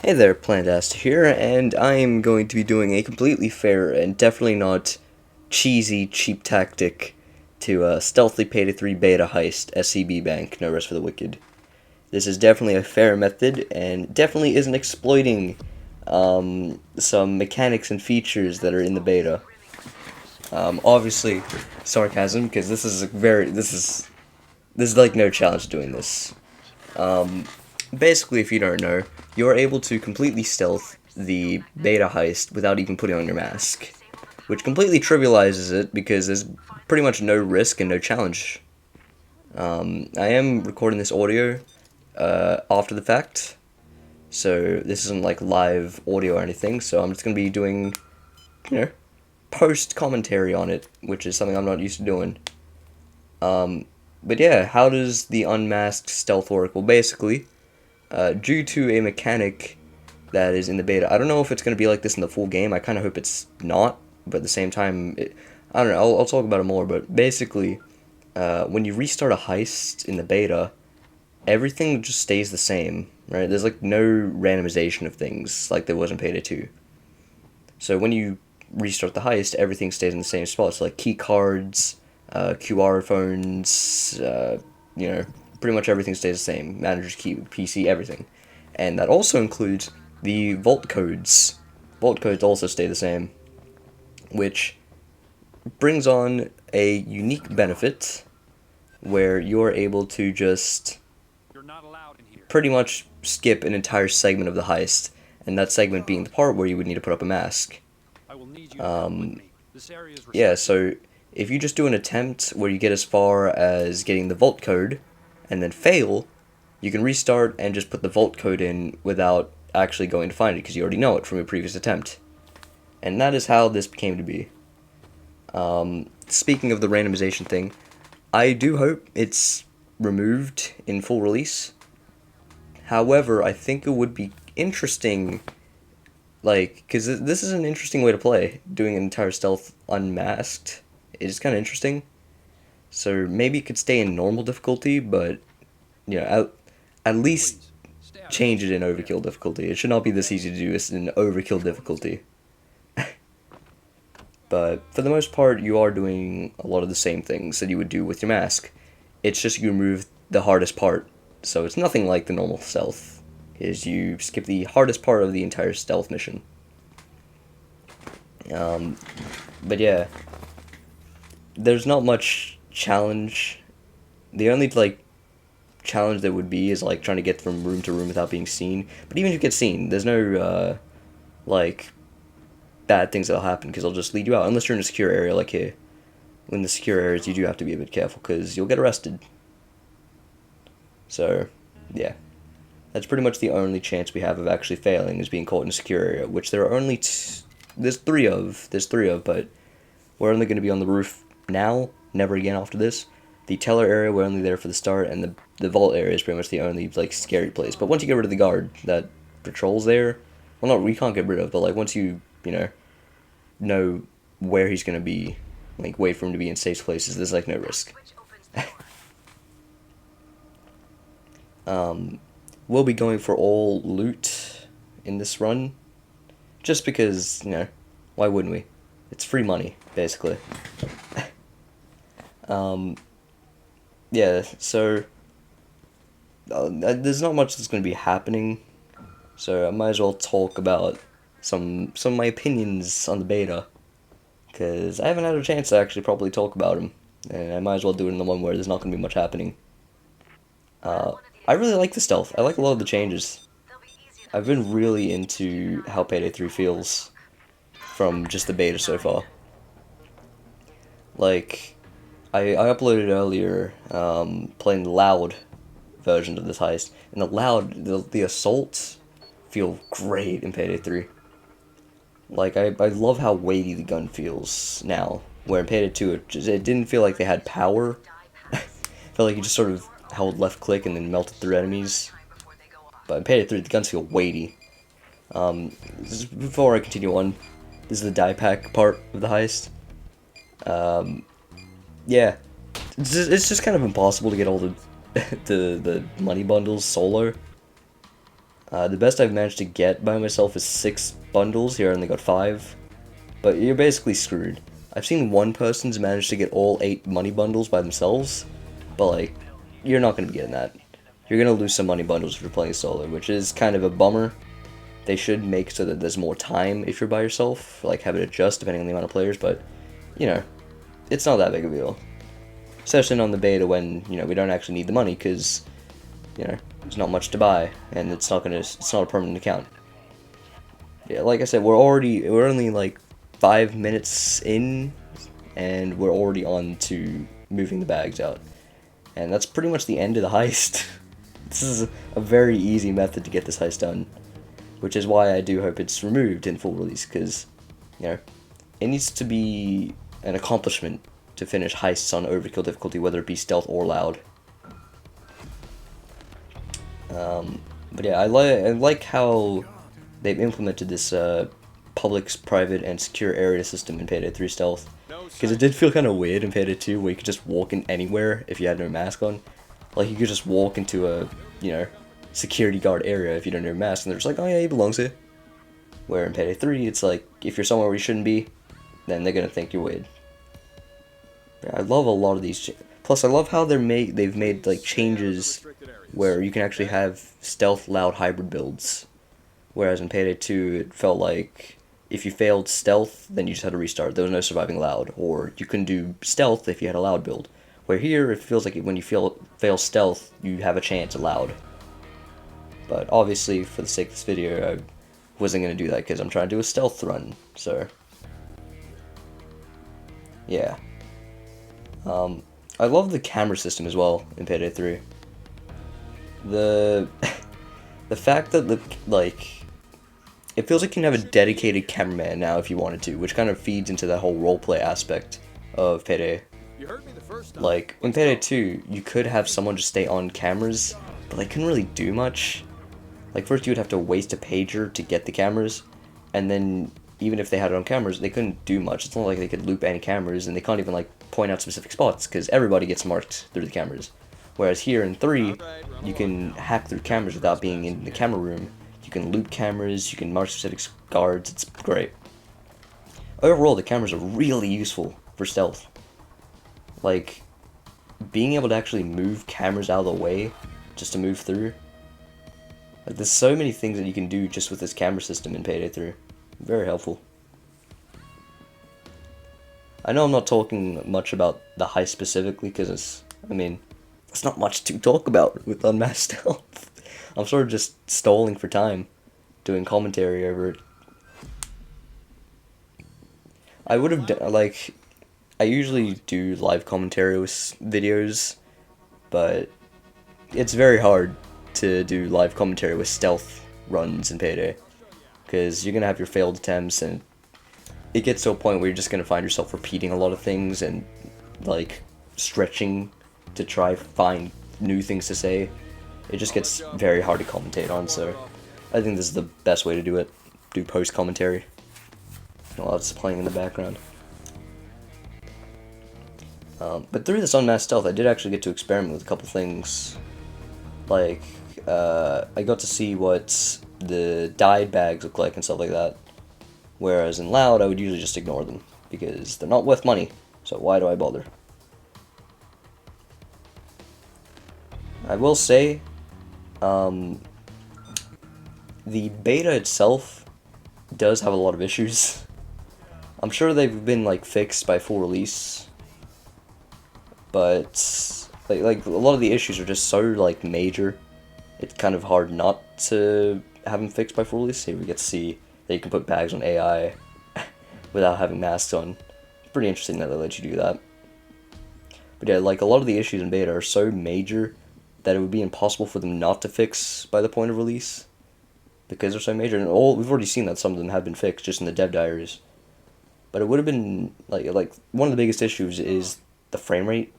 Hey there, Plantaster here, and I'm going to be doing a completely fair and definitely not cheesy, cheap tactic to stealthily Payday 3 beta heist SCB Bank, no rest for the wicked. This is definitely a fair method, and definitely isn't exploiting some mechanics and features that are in the beta. Obviously, sarcasm, because this is like no challenge doing this. Basically, if you don't know, you're able to completely stealth the beta heist without even putting on your mask, which completely trivializes it because there's pretty much no risk and no challenge. I am recording this audio after the fact, so this isn't like live audio or anything, so I'm just going to be doing, you know, post commentary on it, which is something I'm not used to doing. But yeah, how does the unmasked stealth work? Well, basically, due to a mechanic that is in the beta. I don't know if it's going to be like this in the full game. I kind of hope it's not, but at the same time, I don't know. I'll talk about it more, but basically, when you restart a heist in the beta, everything just stays the same, right? There's like no randomization of things like there was in Payday 2. So when you restart the heist, everything stays in the same spot. So like key cards, QR phones, pretty much everything stays the same. Manager's key, PC, everything. And that also includes the vault codes. Vault codes also stay the same, which brings on a unique benefit where you're able to just pretty much skip an entire segment of the heist, and that segment being the part where you would need to put up a mask. Yeah, so if you just do an attempt where you get as far as getting the vault code and then fail, you can restart and just put the vault code in without actually going to find it because you already know it from your previous attempt. And that is how this came to be. Speaking of the randomization thing, I do hope it's removed in full release. However, I think it would be interesting, like, because this is an interesting way to play, doing an entire stealth unmasked. It's kind of interesting. So maybe it could stay in normal difficulty, but, at least change it in overkill difficulty. It should not be this easy to do this in overkill difficulty. But for the most part, you are doing a lot of the same things that you would do with your mask. It's just you remove the hardest part. So it's nothing like the normal stealth. Is you skip the hardest part of the entire stealth mission. But yeah, there's not much challenge. The only challenge there would be is like trying to get from room to room without being seen. But even if you get seen, there's no bad things that'll happen because they'll just lead you out unless you're in a secure area like here. In the secure areas, you do have to be a bit careful because you'll get arrested. So, yeah. That's pretty much the only chance we have of actually failing is being caught in a secure area, which there are only there's three of, but we're only going to be on the roof now, never again after this. The teller area, we're only there for the start, and the vault area is pretty much the only, scary place. But once you get rid of the guard that patrols there, well, no, we can't get rid of, but, once you, know where he's going to be, wait for him to be in safe places, there's, no risk. We'll be going for all loot in this run, just because, why wouldn't we? It's free money, basically. Yeah, so there's not much that's going to be happening, so I might as well talk about some of my opinions on the beta, because I haven't had a chance to actually properly talk about them, and I might as well do it in the one where there's not going to be much happening. I really like the stealth. I like a lot of the changes. I've been really into how Payday 3 feels from just the beta so far. I uploaded earlier, playing the loud version of this heist, and the assaults feel great in Payday 3. I love how weighty the gun feels now, where in Payday 2 it didn't feel like they had power. It felt like you just sort of held left click and then melted through enemies. But in Payday 3, the guns feel weighty. Before I continue on, this is the die pack part of the heist. Yeah, it's just kind of impossible to get all the the money bundles solo. The best I've managed to get by myself is 6 bundles. Here I only got 5. But you're basically screwed. I've seen one person's managed to get all 8 money bundles by themselves, but like, you're not going to be getting that. You're going to lose some money bundles if you're playing solo, which is kind of a bummer. They should make so that there's more time if you're by yourself, like have it adjust depending on the amount of players, but, you know, it's not that big of a deal. Especially on the beta when, you know, we don't actually need the money because, you know, there's not much to buy, and it's not a permanent account. Yeah, like I said, we're only like 5 minutes in, and we're already on to moving the bags out. And that's pretty much the end of the heist. This is a very easy method to get this heist done, which is why I do hope it's removed in full release, because, you know, it needs to be an accomplishment to finish heists on overkill difficulty, whether it be stealth or loud. But yeah, I like how they've implemented this public, private, and secure area system in Payday 3 Stealth, because it did feel kind of weird in Payday 2 where you could just walk in anywhere if you had no mask on. Like, you could just walk into a, you know, security guard area if you don't have a mask, and they're just like, oh yeah, he belongs here. Where in Payday 3, it's like, if you're somewhere where you shouldn't be, then they're gonna think you're weird. Yeah, I love a lot of these. Plus, I love how they've made like changes where you can actually have stealth loud hybrid builds. Whereas in Payday 2, it felt like if you failed stealth, then you just had to restart. There was no surviving loud, or you couldn't do stealth if you had a loud build. Where here, it feels like when you fail stealth, you have a chance at loud. But obviously, for the sake of this video, I wasn't going to do that because I'm trying to do a stealth run, so yeah. I love the camera system as well in Payday 3. The fact that it feels like you can have a dedicated cameraman now if you wanted to, which kind of feeds into that whole roleplay aspect of Payday. Like, in Payday 2, you could have someone just stay on cameras, but they couldn't really do much. Like, first you would have to waste a pager to get the cameras, and then even if they had it on cameras, they couldn't do much. It's not like they could loop any cameras, and they can't even, like, point out specific spots, because everybody gets marked through the cameras. Whereas here in 3, you can hack through cameras without being in the camera room. You can loop cameras, you can mark specific guards, it's great. Overall, the cameras are really useful for stealth. Like, being able to actually move cameras out of the way just to move through. Like, there's so many things that you can do just with this camera system in Payday 3. Very helpful. I know I'm not talking much about the heist specifically, because it's not much to talk about with Unmasked Stealth. I'm sort of just stalling for time, doing commentary over it. I would have I usually do live commentary with videos, but it's very hard to do live commentary with stealth runs in Payday, because you're going to have your failed attempts, and it gets to a point where you're just going to find yourself repeating a lot of things and, like, stretching to try find new things to say. It just gets very hard to commentate on, so I think this is the best way to do it. Do post-commentary while it's playing in the background. But through this Unmasked Stealth, I did actually get to experiment with a couple things. Like, I got to see what the dyed bags look like and stuff like that. Whereas in Loud, I would usually just ignore them, because they're not worth money, so why do I bother? I will say, the beta itself does have a lot of issues. I'm sure they've been, like, fixed by full release, but like a lot of the issues are just so, like, major, it's kind of hard not to have them fixed by full release. Here we get to see that you can put bags on AI without having masks on. It's pretty interesting that they let you do that. But yeah, like, a lot of the issues in beta are so major that it would be impossible for them not to fix by the point of release, because they're so major. And we've already seen that some of them have been fixed just in the dev diaries. But it would have been, like one of the biggest issues is the frame rate.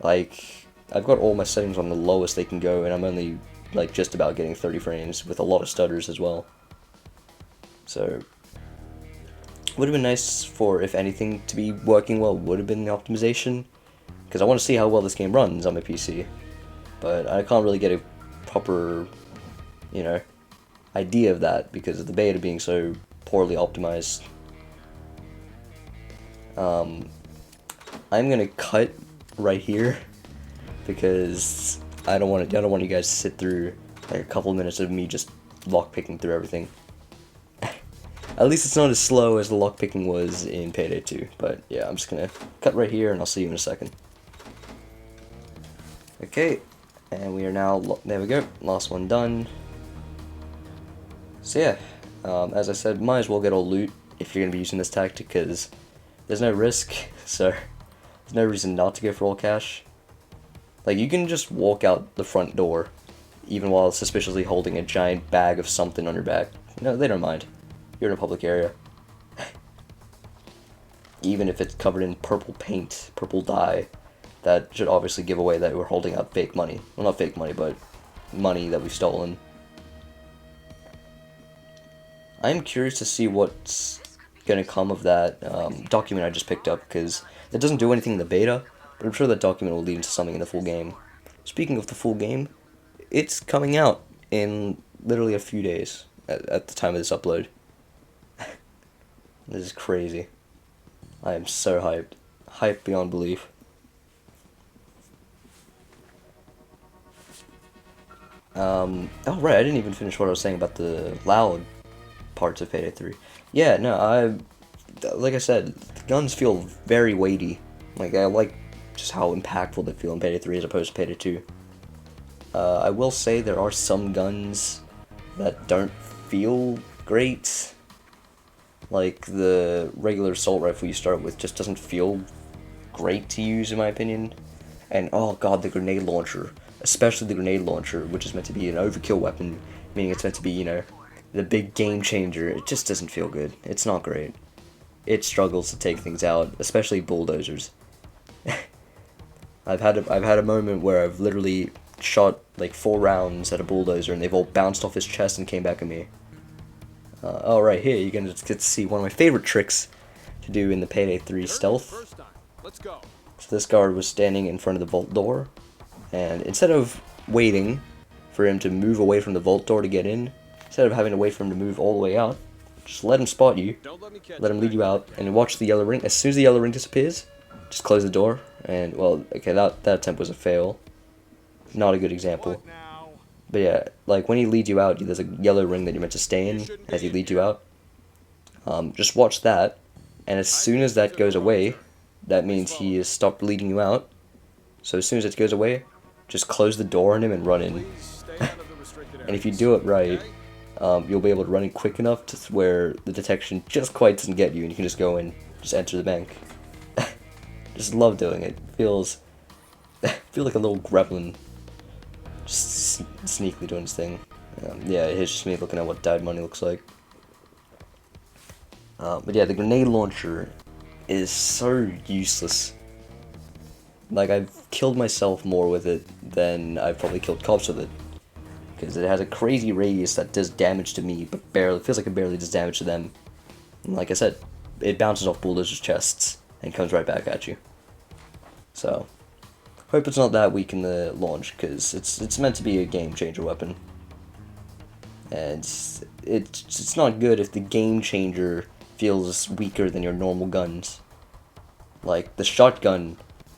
Like, I've got all my settings on the lowest they can go, and I'm only, like, just about getting 30 frames, with a lot of stutters as well. So, would have been nice for, if anything, to be working well, would have been the optimization, because I want to see how well this game runs on my PC. But I can't really get a proper you know, idea of that because of the beta being so poorly optimized. I'm gonna cut right here because I don't want you guys to sit through like a couple minutes of me just lockpicking through everything. At least it's not as slow as the lockpicking was in Payday 2. But yeah, I'm just gonna cut right here and I'll see you in a second. Okay, and we are now, there we go, last one done. So yeah, as I said, might as well get all loot if you're gonna be using this tactic because there's no risk, so there's no reason not to go for all cash. Like, you can just walk out the front door even while suspiciously holding a giant bag of something on your back. No, they don't mind. You're in a public area. Even if it's covered in purple paint, purple dye, that should obviously give away that we're holding out fake money. Well, not fake money, but money that we've stolen. I'm curious to see what's gonna come of that document I just picked up, because it doesn't do anything in the beta, but I'm sure that document will lead into something in the full game. Speaking of the full game, it's coming out in literally a few days at the time of this upload. This is crazy. I am so hyped. Hyped beyond belief. Oh right, I didn't even finish what I was saying about the loud parts of Payday 3. Yeah, no, like I said, the guns feel very weighty. Like, I like just how impactful they feel in Payday 3 as opposed to Payday 2. I will say there are some guns that don't feel great. Like, the regular assault rifle you start with just doesn't feel great to use, in my opinion. And, oh god, the grenade launcher. Especially the grenade launcher, which is meant to be an overkill weapon, meaning it's meant to be, you know, the big game changer. It just doesn't feel good. It's not great. It struggles to take things out, especially bulldozers. I've had a moment where I've literally shot like 4 rounds at a bulldozer and they've all bounced off his chest and came back at me. Oh, right here, you can just get to see one of my favorite tricks to do in the Payday 3 stealth. So this guard was standing in front of the vault door, and instead of waiting for him to move away from the vault door to get in, instead of having to wait for him to move all the way out, just let him spot you, let him lead you out, and watch the yellow ring. As soon as the yellow ring disappears, just close the door, and, well, okay, that attempt was a fail. Not a good example. But yeah, like, when he leads you out, there's a yellow ring that you're meant to stay in as he leads you out. Just watch that, and as soon as that goes away, that means he has stopped leading you out. So as soon as it goes away, just close the door on him and run in. And if you do it right, you'll be able to run in quick enough to where the detection just quite doesn't get you, and you can just go in, just enter the bank. Just love doing it. Feels like a little gremlin, just sneakily doing his thing. Yeah, it's just me looking at what dyed money looks like. But yeah, the grenade launcher is so useless. Like, I've killed myself more with it than I've probably killed cops with it. Because it has a crazy radius that does damage to me, but barely, feels like it barely does damage to them. And like I said, it bounces off bulldozers' chests and comes right back at you. So, hope it's not that weak in the launch, because it's meant to be a game changer weapon. And it's not good if the game changer feels weaker than your normal guns. Like, the shotgun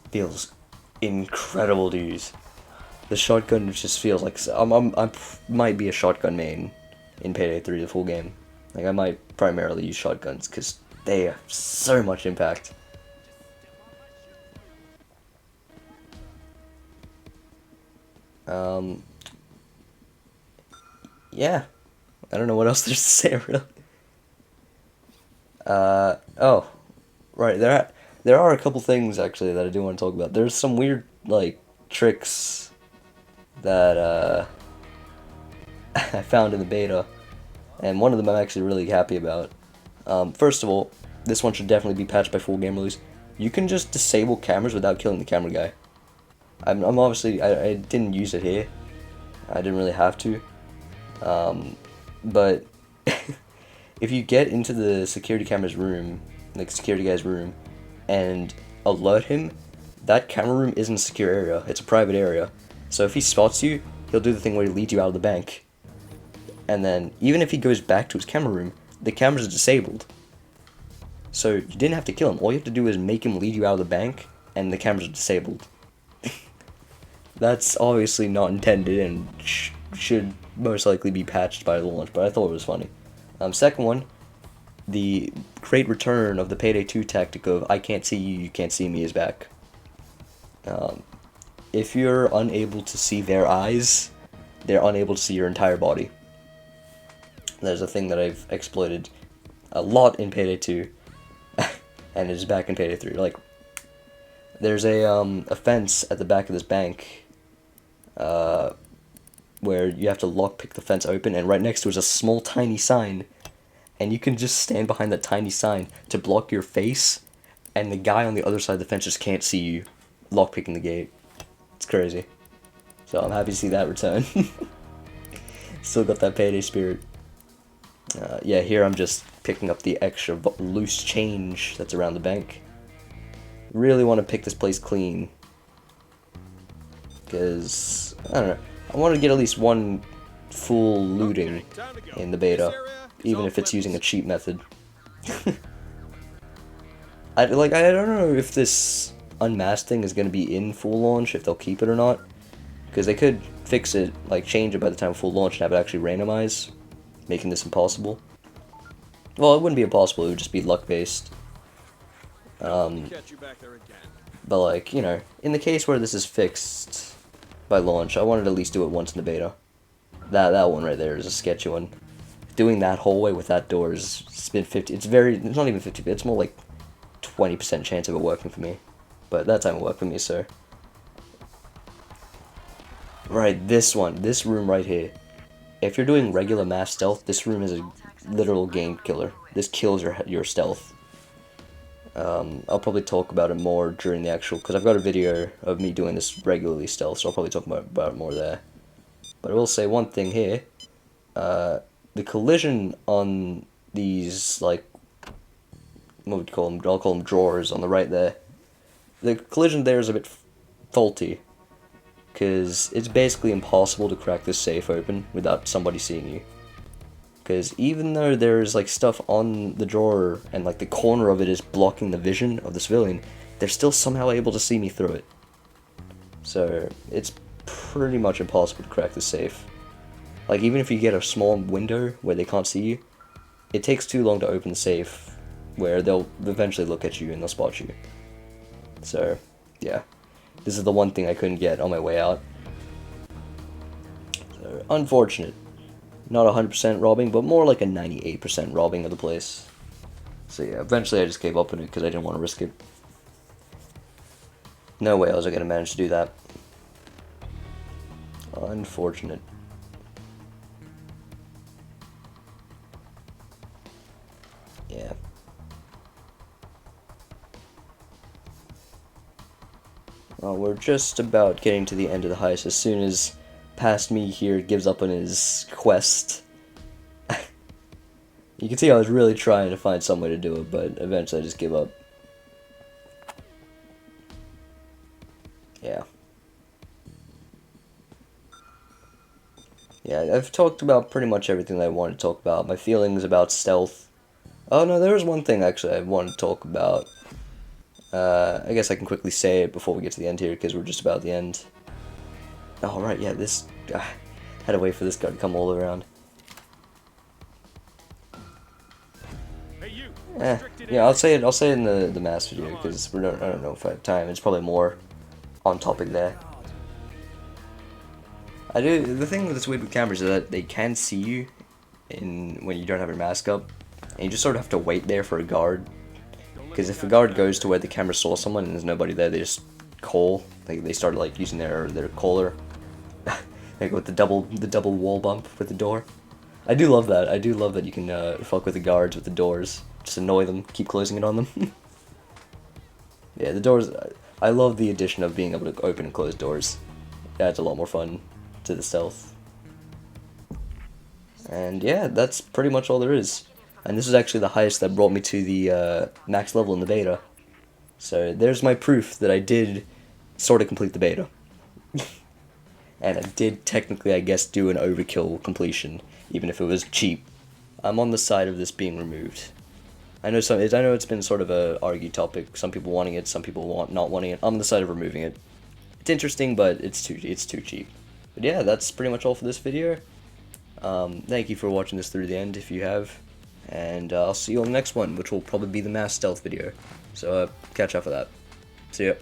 feels incredible to use. The shotgun just feels like I might be a shotgun main in Payday 3 the full game. Like, I might primarily use shotguns because they have so much impact. Yeah, I don't know what else there's to say really. Oh, right, there are a couple things actually that I do want to talk about. There's some weird, like, tricks that I found in the beta, and one of them I'm actually really happy about. First of all, this one should definitely be patched by full game release. You can just disable cameras without killing the camera guy. I'm obviously, I didn't use it here. I didn't really have to. But if you get into the security camera's room, like security guy's room, and alert him, that camera room isn't a secure area, it's a private area. So if he spots you, he'll do the thing where he leads you out of the bank. And then, even if he goes back to his camera room, the cameras are disabled. So, you didn't have to kill him. All you have to do is make him lead you out of the bank, and the cameras are disabled. That's obviously not intended, and should most likely be patched by the launch, but I thought it was funny. Second one, the great return of the Payday 2 tactic of I can't see you, you can't see me is back. If you're unable to see their eyes, they're unable to see your entire body. There's a thing that I've exploited a lot in Payday 2, and it's back in Payday 3. Like, there's a fence at the back of this bank, where you have to lockpick the fence open, and right next to it is a small tiny sign, and you can just stand behind that tiny sign to block your face, and the guy on the other side of the fence just can't see you lockpicking the gate. It's crazy. So I'm happy to see that return. Still got that Payday spirit. Yeah, here I'm just picking up the extra loose change that's around the bank. Really want to pick this place clean, because, I don't know, I want to get at least one full looting in the beta, even if it's using a cheat method. I don't know if this unmasked thing is going to be in full launch, if they'll keep it or not, because they could fix it, like change it by the time of full launch and have it actually randomize, making this impossible. Well, it wouldn't be impossible, it would just be luck-based. But like, you know, in the case where this is fixed by launch, I wanted to at least do it once in the beta. That one right there is a sketchy one. Doing that hallway with that door is, it's been 50, it's not even 50, it's more like 20% chance of it working for me. But that time it worked for me, so. Right, this room right here. If you're doing regular mass stealth, this room is a literal game killer. This kills your stealth. I'll probably talk about it more during the actual, because I've got a video of me doing this regularly stealth, so I'll probably talk about it more there. But I will say one thing here. The collision on these, like, what would you call them? I'll call them drawers on the right there. The collision there is a bit faulty, because it's basically impossible to crack this safe open without somebody seeing you. Because even though there's like stuff on the drawer and like the corner of it is blocking the vision of the civilian, they're still somehow able to see me through it. So it's pretty much impossible to crack the safe. Like, even if you get a small window where they can't see you, it takes too long to open the safe, where they'll eventually look at you and they'll spot you. So, yeah. This is the one thing I couldn't get on my way out. So, unfortunate. Not 100% robbing, but more like a 98% robbing of the place. So yeah, eventually I just gave up on it because I didn't want to risk it. No way I was going to manage to do that. Unfortunate. Yeah. Well, we're just about getting to the end of the heist as soon as past me here gives up on his quest. You can see I was really trying to find some way to do it, but eventually I just give up. Yeah. Yeah, I've talked about pretty much everything that I wanted to talk about. My feelings about stealth. Oh no, there was one thing actually I wanted to talk about. I guess I can quickly say it before we get to the end here, because we're just about the end. Oh right, yeah, this had to wait for this guy to come all around. Yeah, I'll say it in the mass video, because I don't know if I have time. It's probably more on topic there. The thing that's weird with cameras is that they can see you when you don't have your mask up, and you just sort of have to wait there for a guard. Because if a guard goes to where the camera saw someone and there's nobody there, they just call. They start like using their caller, like with the double wall bump with the door. I do love that. I do love that you can fuck with the guards with the doors, just annoy them, keep closing it on them. Yeah, the doors. I love the addition of being able to open and close doors. It adds a lot more fun to the stealth. And yeah, that's pretty much all there is. And this is actually the highest that brought me to the max level in the beta. So there's my proof that I did sort of complete the beta. and I did technically, I guess, do an overkill completion, even if it was cheap. I'm on the side of this being removed. I know it's been sort of a argued topic. Some people wanting it, some people not wanting it. I'm on the side of removing it. It's interesting, but it's too cheap. But yeah, that's pretty much all for this video. Thank you for watching this through the end if you have, and I'll see you on the next one, which will probably be the mass stealth video. So catch up for that. See ya.